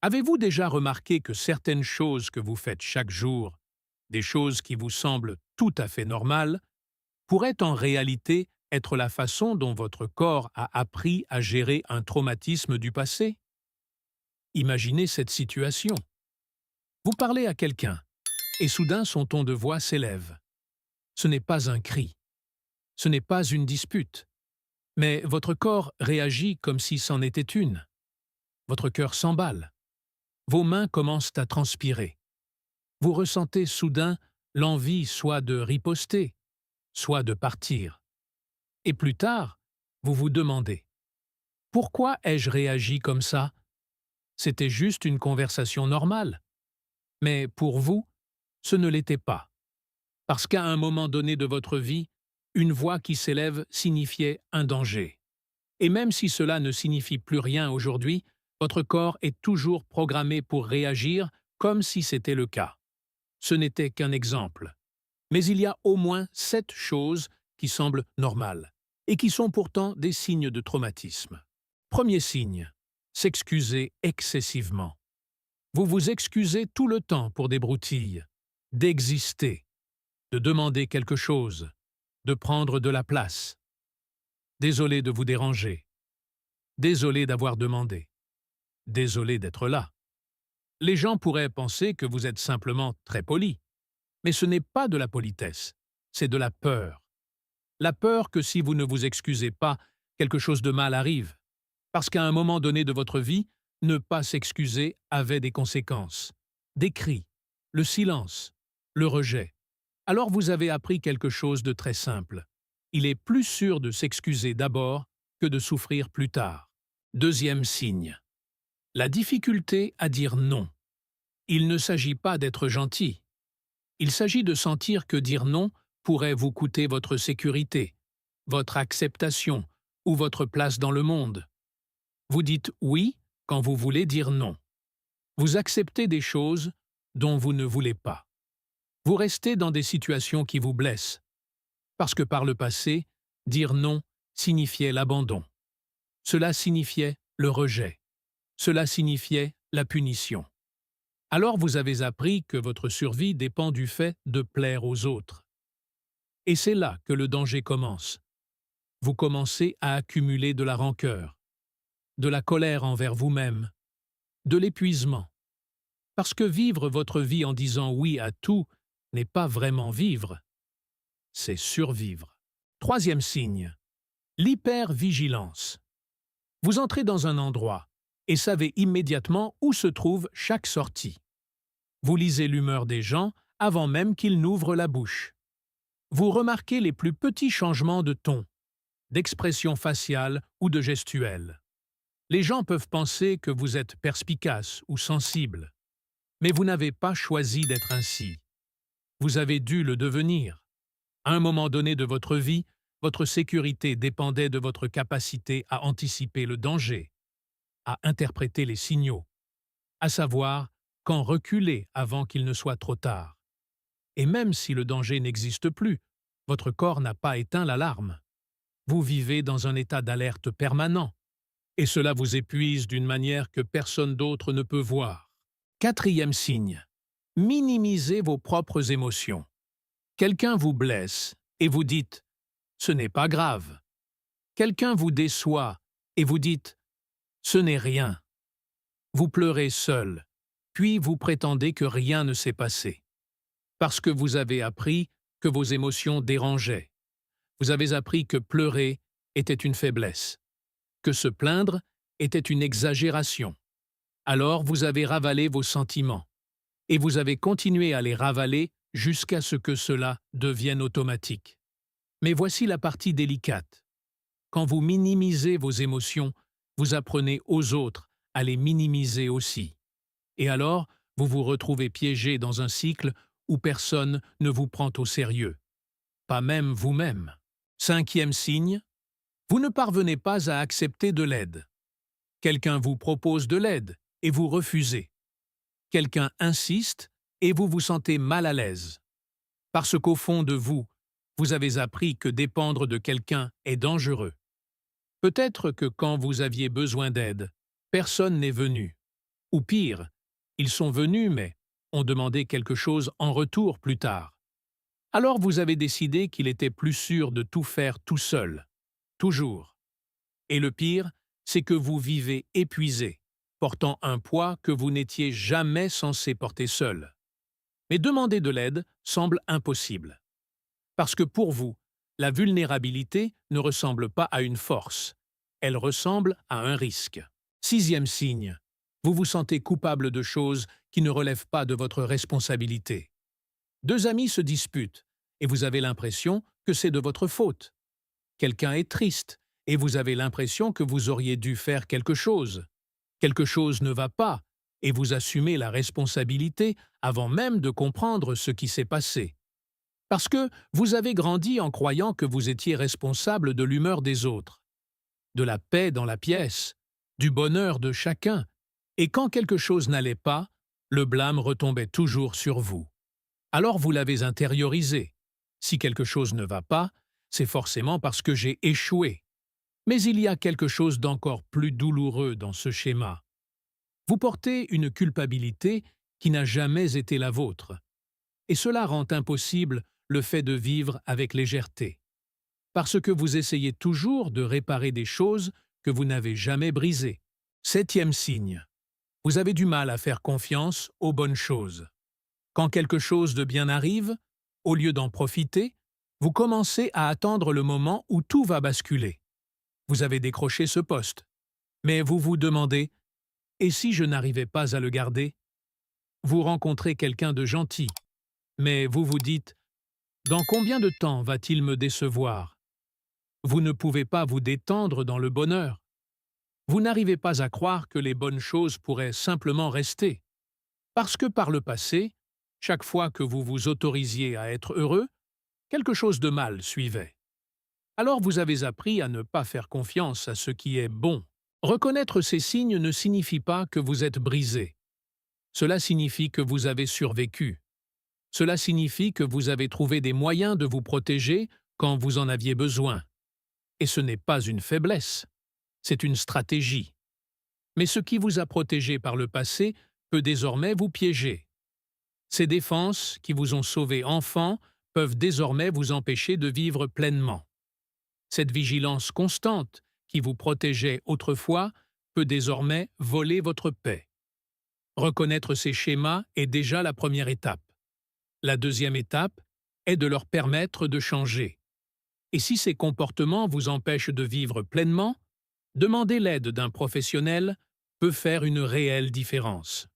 Avez-vous déjà remarqué que certaines choses que vous faites chaque jour, des choses qui vous semblent tout à fait normales, pourraient en réalité être la façon dont votre corps a appris à gérer un traumatisme du passé? Imaginez cette situation. Vous parlez à quelqu'un, et soudain son ton de voix s'élève. Ce n'est pas un cri, ce n'est pas une dispute, mais votre corps réagit comme si c'en était une. Votre cœur s'emballe, vos mains commencent à transpirer. Vous ressentez soudain l'envie soit de riposter, soit de partir. Et plus tard, vous vous demandez: pourquoi ai-je réagi comme ça? C'était juste une conversation normale. Mais pour vous, ce ne l'était pas. Parce qu'à un moment donné de votre vie, une voix qui s'élève signifiait un danger. Et même si cela ne signifie plus rien aujourd'hui, votre corps est toujours programmé pour réagir comme si c'était le cas. Ce n'était qu'un exemple. Mais il y a au moins 7 choses qui semblent normales et qui sont pourtant des signes de traumatisme. Premier signe, s'excuser excessivement. Vous vous excusez tout le temps pour des broutilles, d'exister, de demander quelque chose, de prendre de la place. Désolé de vous déranger. Désolé d'avoir demandé. Désolé d'être là. Les gens pourraient penser que vous êtes simplement très poli, mais ce n'est pas de la politesse, c'est de la peur. La peur que si vous ne vous excusez pas, quelque chose de mal arrive. Parce qu'à un moment donné de votre vie, ne pas s'excuser avait des conséquences. Des cris, le silence, le rejet. Alors vous avez appris quelque chose de très simple. Il est plus sûr de s'excuser d'abord que de souffrir plus tard. Deuxième signe. La difficulté à dire non. Il ne s'agit pas d'être gentil. Il s'agit de sentir que dire non pourrait vous coûter votre sécurité, votre acceptation ou votre place dans le monde. Vous dites oui quand vous voulez dire non. Vous acceptez des choses dont vous ne voulez pas. Vous restez dans des situations qui vous blessent, parce que par le passé, dire non signifiait l'abandon. Cela signifiait le rejet. Cela signifiait la punition. Alors vous avez appris que votre survie dépend du fait de plaire aux autres. Et c'est là que le danger commence. Vous commencez à accumuler de la rancœur, de la colère envers vous-même, de l'épuisement. Parce que vivre votre vie en disant oui à tout n'est pas vraiment vivre, c'est survivre. Troisième signe, l'hypervigilance. Vous entrez dans un endroit et savez immédiatement où se trouve chaque sortie. Vous lisez l'humeur des gens avant même qu'ils n'ouvrent la bouche. Vous remarquez les plus petits changements de ton, d'expression faciale ou de gestuelle. Les gens peuvent penser que vous êtes perspicace ou sensible, mais vous n'avez pas choisi d'être ainsi. Vous avez dû le devenir. À un moment donné de votre vie, votre sécurité dépendait de votre capacité à anticiper le danger, à interpréter les signaux, à savoir quand reculer avant qu'il ne soit trop tard. Et même si le danger n'existe plus, votre corps n'a pas éteint l'alarme. Vous vivez dans un état d'alerte permanent, et cela vous épuise d'une manière que personne d'autre ne peut voir. Quatrième signe, minimisez vos propres émotions. Quelqu'un vous blesse et vous dites « ce n'est pas grave ». Quelqu'un vous déçoit et vous dites « ce n'est rien ». Vous pleurez seul, puis vous prétendez que rien ne s'est passé. Parce que vous avez appris que vos émotions dérangeaient. Vous avez appris que pleurer était une faiblesse, que se plaindre était une exagération. Alors vous avez ravalé vos sentiments, et vous avez continué à les ravaler jusqu'à ce que cela devienne automatique. Mais voici la partie délicate. Quand vous minimisez vos émotions, vous apprenez aux autres à les minimiser aussi. Et alors, vous vous retrouvez piégé dans un cycle où personne ne vous prend au sérieux. Pas même vous-même. Cinquième signe, vous ne parvenez pas à accepter de l'aide. Quelqu'un vous propose de l'aide et vous refusez. Quelqu'un insiste et vous vous sentez mal à l'aise. Parce qu'au fond de vous, vous avez appris que dépendre de quelqu'un est dangereux. Peut-être que quand vous aviez besoin d'aide, personne n'est venu. Ou pire, ils sont venus mais ont demandé quelque chose en retour plus tard. Alors vous avez décidé qu'il était plus sûr de tout faire tout seul. Toujours. Et le pire, c'est que vous vivez épuisé, portant un poids que vous n'étiez jamais censé porter seul. Mais demander de l'aide semble impossible. Parce que pour vous, la vulnérabilité ne ressemble pas à une force, elle ressemble à un risque. Sixième signe, vous vous sentez coupable de choses qui ne relèvent pas de votre responsabilité. Deux amis se disputent et vous avez l'impression que c'est de votre faute. Quelqu'un est triste et vous avez l'impression que vous auriez dû faire quelque chose. Quelque chose ne va pas et vous assumez la responsabilité avant même de comprendre ce qui s'est passé. Parce que vous avez grandi en croyant que vous étiez responsable de l'humeur des autres, de la paix dans la pièce, du bonheur de chacun, et quand quelque chose n'allait pas, le blâme retombait toujours sur vous. Alors vous l'avez intériorisé. Si quelque chose ne va pas, c'est forcément parce que j'ai échoué. Mais il y a quelque chose d'encore plus douloureux dans ce schéma. Vous portez une culpabilité qui n'a jamais été la vôtre. Et cela rend impossible le fait de vivre avec légèreté. Parce que vous essayez toujours de réparer des choses que vous n'avez jamais brisées. Septième signe. Vous avez du mal à faire confiance aux bonnes choses. Quand quelque chose de bien arrive, au lieu d'en profiter, vous commencez à attendre le moment où tout va basculer. Vous avez décroché ce poste. Mais vous vous demandez « Et si je n'arrivais pas à le garder ?» Vous rencontrez quelqu'un de gentil. Mais vous vous dites « Dans combien de temps va-t-il me décevoir ?» Vous ne pouvez pas vous détendre dans le bonheur. Vous n'arrivez pas à croire que les bonnes choses pourraient simplement rester. Parce que par le passé, chaque fois que vous vous autorisiez à être heureux, quelque chose de mal suivait. Alors vous avez appris à ne pas faire confiance à ce qui est bon. Reconnaître ces signes ne signifie pas que vous êtes brisé. Cela signifie que vous avez survécu. Cela signifie que vous avez trouvé des moyens de vous protéger quand vous en aviez besoin. Et ce n'est pas une faiblesse, c'est une stratégie. Mais ce qui vous a protégé par le passé peut désormais vous piéger. Ces défenses qui vous ont sauvé enfant peuvent désormais vous empêcher de vivre pleinement. Cette vigilance constante qui vous protégeait autrefois peut désormais voler votre paix. Reconnaître ces schémas est déjà la première étape. La deuxième étape est de leur permettre de changer. Et si ces comportements vous empêchent de vivre pleinement, demander l'aide d'un professionnel peut faire une réelle différence.